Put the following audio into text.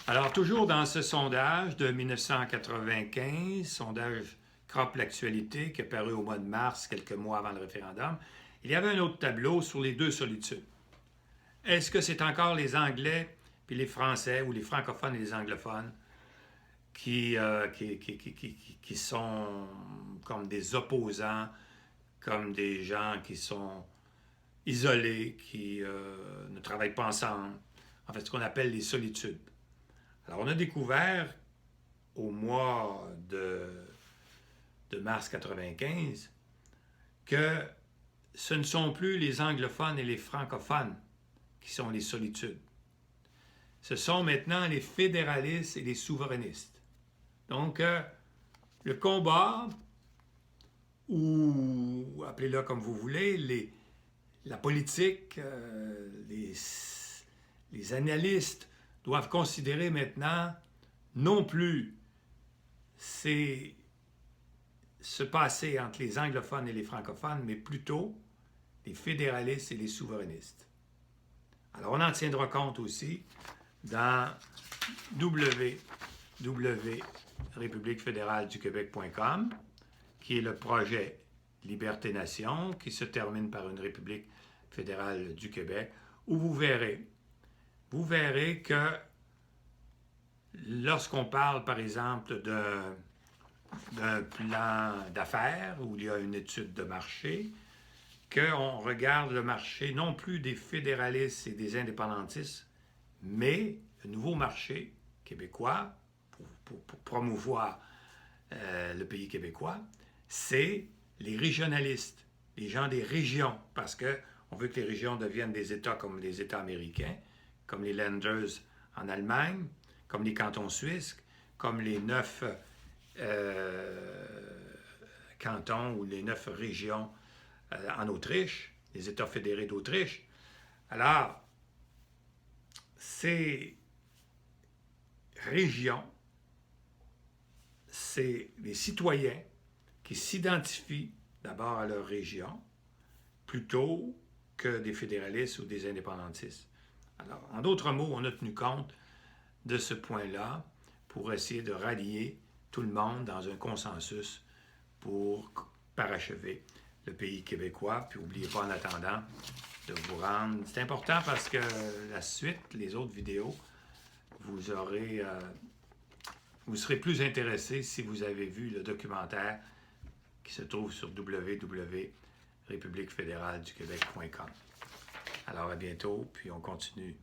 Alors, toujours dans ce sondage de 1995, sondage Crop l'actualité qui est paru au mois de mars, quelques mois avant le référendum, il y avait un autre tableau sur les deux solitudes. Est-ce que c'est encore les Anglais puis les Français ou les francophones et les anglophones qui sont comme des opposants, comme des gens qui sont isolés, qui ne travaillent pas ensemble, en fait ce qu'on appelle les solitudes. Alors on a découvert au mois de mars 95 que ce ne sont plus les anglophones et les francophones qui sont les solitudes. Ce sont maintenant les fédéralistes et les souverainistes. Donc, le combat, ou appelez-le comme vous voulez, la politique, les analystes doivent considérer maintenant non plus ce passé entre les anglophones et les francophones, mais plutôt les fédéralistes et les souverainistes. Alors, on en tiendra compte aussi dans www.républiquefédérale-du-Québec.com, qui est le projet Liberté-Nation, qui se termine par une République fédérale du Québec, où vous verrez que lorsqu'on parle, par exemple, d'un plan d'affaires, où il y a une étude de marché, qu'on regarde le marché non plus des fédéralistes et des indépendantistes, mais le nouveau marché québécois, pour promouvoir le pays québécois, c'est les régionalistes, les gens des régions, parce qu'on veut que les régions deviennent des États comme les États américains, comme les Länders en Allemagne, comme les cantons suisses, comme les 9 cantons ou les 9 régions en Autriche, les États fédérés d'Autriche. Alors, ces régions, c'est les citoyens qui s'identifient d'abord à leur région plutôt que des fédéralistes ou des indépendantistes. Alors, en d'autres mots, on a tenu compte de ce point-là pour essayer de rallier tout le monde dans un consensus pour parachever le pays québécois. Puis n'oubliez pas en attendant de vous rendre. C'est important parce que la suite, les autres vidéos, vous serez plus intéressé si vous avez vu le documentaire qui se trouve sur www.républiquefédérale-du-Québec.com. Alors à bientôt, puis on continue